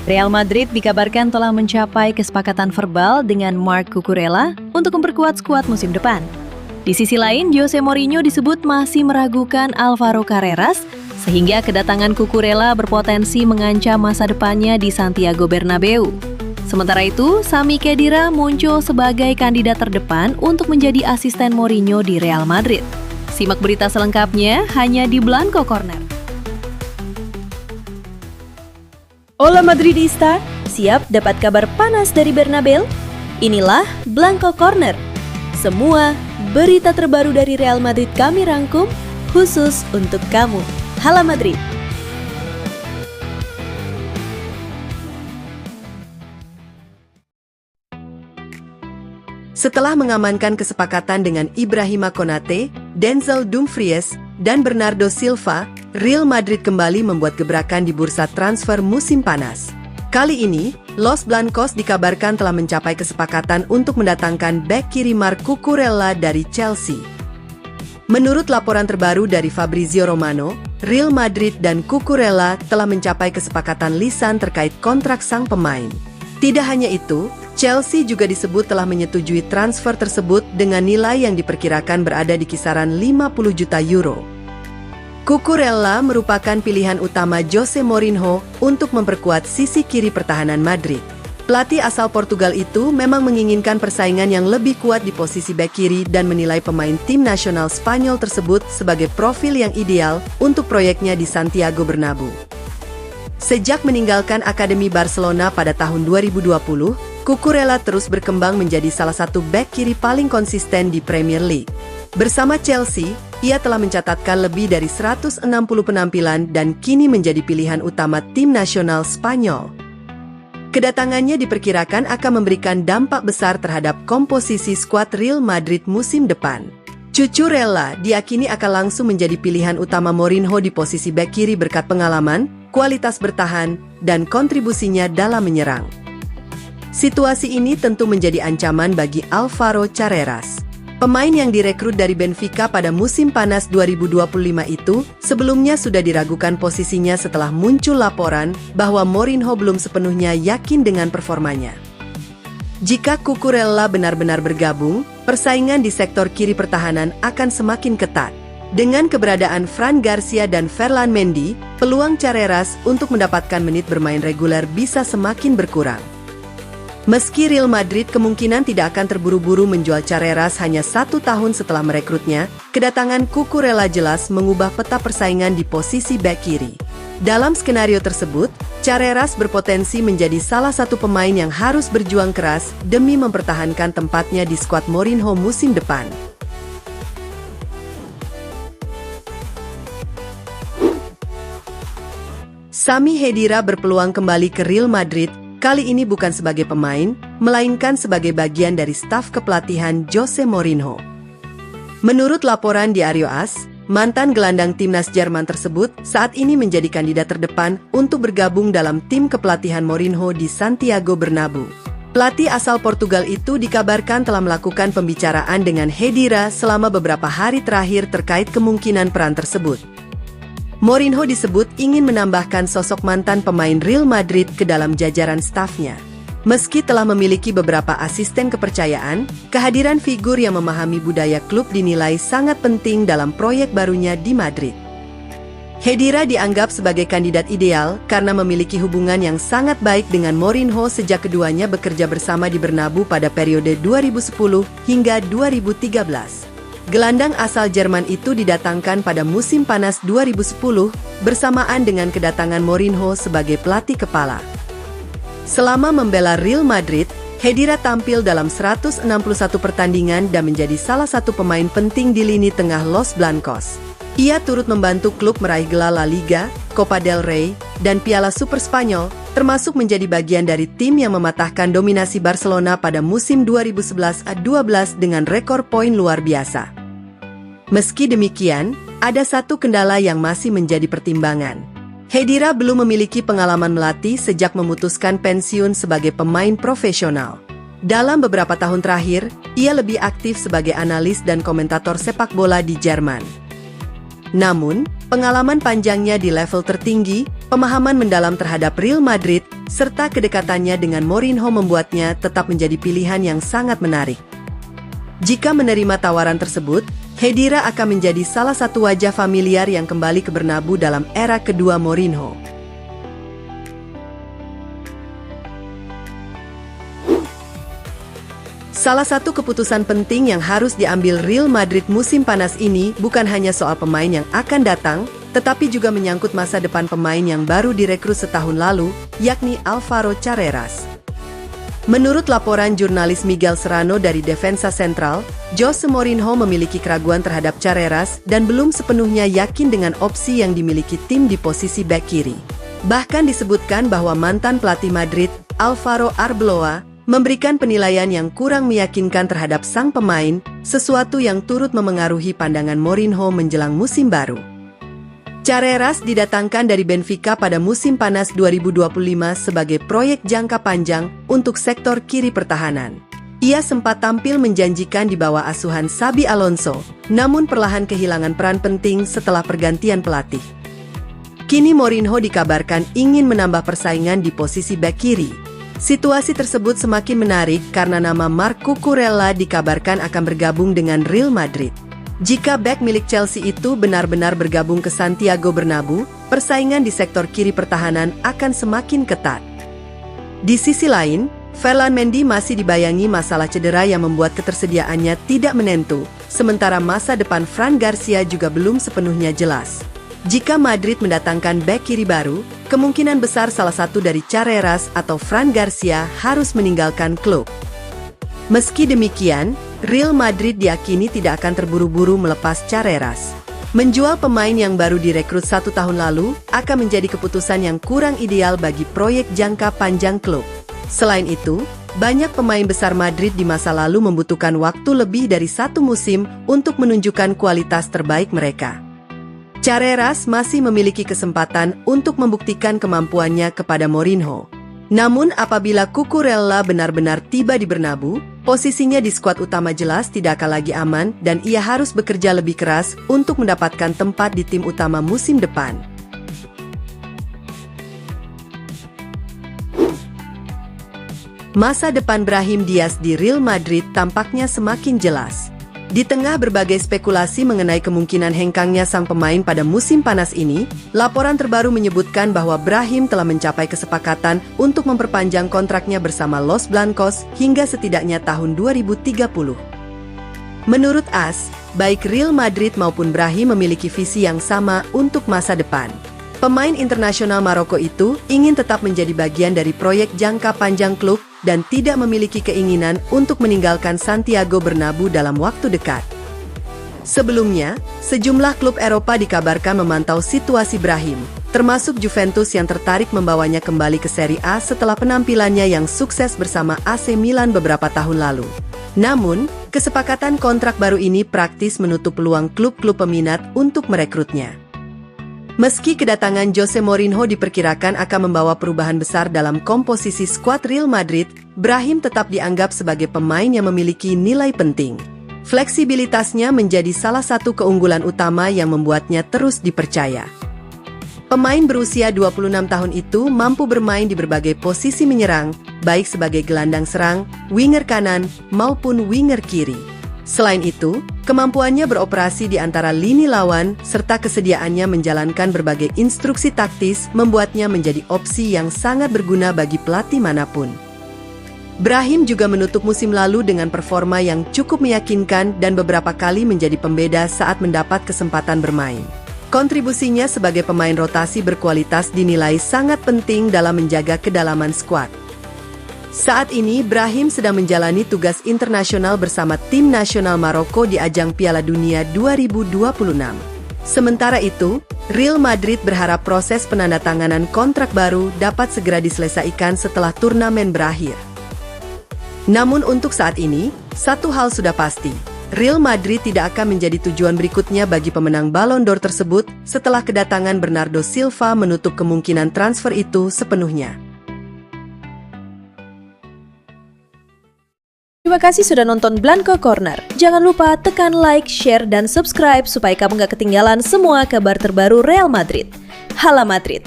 Real Madrid dikabarkan telah mencapai kesepakatan verbal dengan Marc Cucurella untuk memperkuat skuad musim depan. Di sisi lain, Jose Mourinho disebut masih meragukan Alvaro Carreras, sehingga kedatangan Cucurella berpotensi mengancam masa depannya di Santiago Bernabeu. Sementara itu, Sami Khedira muncul sebagai kandidat terdepan untuk menjadi asisten Mourinho di Real Madrid. Simak berita selengkapnya hanya di Blanco Corner. Hola Madridista, siap dapat kabar panas dari Bernabeu? Inilah Blanco Corner. Semua berita terbaru dari Real Madrid kami rangkum khusus untuk kamu. Hala Madrid. Setelah mengamankan kesepakatan dengan Ibrahima Konate, Denzel Dumfries, dan Bernardo Silva, Real Madrid kembali membuat gebrakan di bursa transfer musim panas. Kali ini, Los Blancos dikabarkan telah mencapai kesepakatan untuk mendatangkan bek kiri Marc Cucurella dari Chelsea. Menurut laporan terbaru dari Fabrizio Romano, Real Madrid dan Cucurella telah mencapai kesepakatan lisan terkait kontrak sang pemain. Tidak hanya itu, Chelsea juga disebut telah menyetujui transfer tersebut dengan nilai yang diperkirakan berada di kisaran 50 juta euro. Cucurella merupakan pilihan utama Jose Mourinho untuk memperkuat sisi kiri pertahanan Madrid. Pelatih asal Portugal itu memang menginginkan persaingan yang lebih kuat di posisi bek kiri dan menilai pemain tim nasional Spanyol tersebut sebagai profil yang ideal untuk proyeknya di Santiago Bernabeu. Sejak meninggalkan Akademi Barcelona pada tahun 2020, Cucurella terus berkembang menjadi salah satu bek kiri paling konsisten di Premier League. Bersama Chelsea, ia telah mencatatkan lebih dari 160 penampilan dan kini menjadi pilihan utama tim nasional Spanyol. Kedatangannya diperkirakan akan memberikan dampak besar terhadap komposisi skuad Real Madrid musim depan. Cucurella diakini akan langsung menjadi pilihan utama Mourinho di posisi bek kiri berkat pengalaman, kualitas bertahan, dan kontribusinya dalam menyerang. Situasi ini tentu menjadi ancaman bagi Alvaro Carreras. Pemain yang direkrut dari Benfica pada musim panas 2025 itu sebelumnya sudah diragukan posisinya setelah muncul laporan bahwa Mourinho belum sepenuhnya yakin dengan performanya. Jika Cucurella benar-benar bergabung, persaingan di sektor kiri pertahanan akan semakin ketat. Dengan keberadaan Fran Garcia dan Ferland Mendy, peluang Carreras untuk mendapatkan menit bermain reguler bisa semakin berkurang. Meski Real Madrid kemungkinan tidak akan terburu-buru menjual Carreras hanya 1 tahun setelah merekrutnya, kedatangan Cucurella jelas mengubah peta persaingan di posisi bek kiri. Dalam skenario tersebut, Carreras berpotensi menjadi salah satu pemain yang harus berjuang keras demi mempertahankan tempatnya di skuad Mourinho musim depan. Sami Khedira berpeluang kembali ke Real Madrid, kali ini bukan sebagai pemain, melainkan sebagai bagian dari staf kepelatihan Jose Mourinho. Menurut laporan Diario AS, mantan gelandang timnas Jerman tersebut saat ini menjadi kandidat terdepan untuk bergabung dalam tim kepelatihan Mourinho di Santiago Bernabeu. Pelatih asal Portugal itu dikabarkan telah melakukan pembicaraan dengan Khedira selama beberapa hari terakhir terkait kemungkinan peran tersebut. Mourinho disebut ingin menambahkan sosok mantan pemain Real Madrid ke dalam jajaran stafnya. Meski telah memiliki beberapa asisten kepercayaan, kehadiran figur yang memahami budaya klub dinilai sangat penting dalam proyek barunya di Madrid. Khedira dianggap sebagai kandidat ideal karena memiliki hubungan yang sangat baik dengan Mourinho sejak keduanya bekerja bersama di Bernabeu pada periode 2010 hingga 2013. Gelandang asal Jerman itu didatangkan pada musim panas 2010 bersamaan dengan kedatangan Mourinho sebagai pelatih kepala. Selama membela Real Madrid, Khedira tampil dalam 161 pertandingan dan menjadi salah satu pemain penting di lini tengah Los Blancos. Ia turut membantu klub meraih gelar La Liga, Copa del Rey, dan Piala Super Spanyol, termasuk menjadi bagian dari tim yang mematahkan dominasi Barcelona pada musim 2011-12 dengan rekor poin luar biasa. Meski demikian, ada satu kendala yang masih menjadi pertimbangan. Khedira belum memiliki pengalaman melatih sejak memutuskan pensiun sebagai pemain profesional. Dalam beberapa tahun terakhir, ia lebih aktif sebagai analis dan komentator sepak bola di Jerman. Namun, pengalaman panjangnya di level tertinggi pemahaman mendalam terhadap Real Madrid, serta kedekatannya dengan Mourinho membuatnya tetap menjadi pilihan yang sangat menarik. Jika menerima tawaran tersebut, Khedira akan menjadi salah satu wajah familiar yang kembali ke Bernabeu dalam era kedua Mourinho. Salah satu keputusan penting yang harus diambil Real Madrid musim panas ini bukan hanya soal pemain yang akan datang, tetapi juga menyangkut masa depan pemain yang baru direkrut setahun lalu, yakni Alvaro Carreras. Menurut laporan jurnalis Miguel Serrano dari Defensa Central, Jose Mourinho memiliki keraguan terhadap Carreras dan belum sepenuhnya yakin dengan opsi yang dimiliki tim di posisi bek kiri. Bahkan disebutkan bahwa mantan pelatih Madrid, Alvaro Arbeloa, memberikan penilaian yang kurang meyakinkan terhadap sang pemain, sesuatu yang turut memengaruhi pandangan Mourinho menjelang musim baru. Carreras didatangkan dari Benfica pada musim panas 2025 sebagai proyek jangka panjang untuk sektor kiri pertahanan. Ia sempat tampil menjanjikan di bawah asuhan Xabi Alonso, namun perlahan kehilangan peran penting setelah pergantian pelatih. Kini Mourinho dikabarkan ingin menambah persaingan di posisi bek kiri. Situasi tersebut semakin menarik karena nama Marc Cucurella dikabarkan akan bergabung dengan Real Madrid. Jika bek milik Chelsea itu benar-benar bergabung ke Santiago Bernabeu, persaingan di sektor kiri pertahanan akan semakin ketat. Di sisi lain, Ferland Mendy masih dibayangi masalah cedera yang membuat ketersediaannya tidak menentu, sementara masa depan Fran Garcia juga belum sepenuhnya jelas. Jika Madrid mendatangkan bek kiri baru, kemungkinan besar salah satu dari Carreras atau Fran Garcia harus meninggalkan klub. Meski demikian, Real Madrid diyakini tidak akan terburu-buru melepas Carreras. Menjual pemain yang baru direkrut 1 tahun lalu akan menjadi keputusan yang kurang ideal bagi proyek jangka panjang klub. Selain itu, banyak pemain besar Madrid di masa lalu membutuhkan waktu lebih dari 1 musim untuk menunjukkan kualitas terbaik mereka. Carreras masih memiliki kesempatan untuk membuktikan kemampuannya kepada Mourinho. Namun apabila Cucurella benar-benar tiba di Bernabeu, posisinya di skuad utama jelas tidak akan lagi aman dan ia harus bekerja lebih keras untuk mendapatkan tempat di tim utama musim depan. Masa depan Brahim Diaz di Real Madrid tampaknya semakin jelas. Di tengah berbagai spekulasi mengenai kemungkinan hengkangnya sang pemain pada musim panas ini, laporan terbaru menyebutkan bahwa Brahim telah mencapai kesepakatan untuk memperpanjang kontraknya bersama Los Blancos hingga setidaknya tahun 2030. Menurut AS, baik Real Madrid maupun Brahim memiliki visi yang sama untuk masa depan. Pemain internasional Maroko itu ingin tetap menjadi bagian dari proyek jangka panjang klub dan tidak memiliki keinginan untuk meninggalkan Santiago Bernabeu dalam waktu dekat. Sebelumnya, sejumlah klub Eropa dikabarkan memantau situasi Brahim, termasuk Juventus yang tertarik membawanya kembali ke Serie A setelah penampilannya yang sukses bersama AC Milan beberapa tahun lalu. Namun, kesepakatan kontrak baru ini praktis menutup peluang klub-klub peminat untuk merekrutnya. Meski kedatangan Jose Mourinho diperkirakan akan membawa perubahan besar dalam komposisi skuad Real Madrid, Brahim tetap dianggap sebagai pemain yang memiliki nilai penting. Fleksibilitasnya menjadi salah satu keunggulan utama yang membuatnya terus dipercaya. Pemain berusia 26 tahun itu mampu bermain di berbagai posisi menyerang, baik sebagai gelandang serang, winger kanan, maupun winger kiri. Selain itu, kemampuannya beroperasi di antara lini lawan serta kesediaannya menjalankan berbagai instruksi taktis membuatnya menjadi opsi yang sangat berguna bagi pelatih manapun. Brahim juga menutup musim lalu dengan performa yang cukup meyakinkan dan beberapa kali menjadi pembeda saat mendapat kesempatan bermain. Kontribusinya sebagai pemain rotasi berkualitas dinilai sangat penting dalam menjaga kedalaman skuad. Saat ini, Brahim sedang menjalani tugas internasional bersama tim nasional Maroko di ajang Piala Dunia 2026. Sementara itu, Real Madrid berharap proses penandatanganan kontrak baru dapat segera diselesaikan setelah turnamen berakhir. Namun untuk saat ini, satu hal sudah pasti, Real Madrid tidak akan menjadi tujuan berikutnya bagi pemenang Ballon d'Or tersebut setelah kedatangan Bernardo Silva menutup kemungkinan transfer itu sepenuhnya. Terima kasih sudah nonton Blanco Corner. Jangan lupa tekan like, share, dan subscribe supaya kamu gak ketinggalan semua kabar terbaru Real Madrid. Hala Madrid!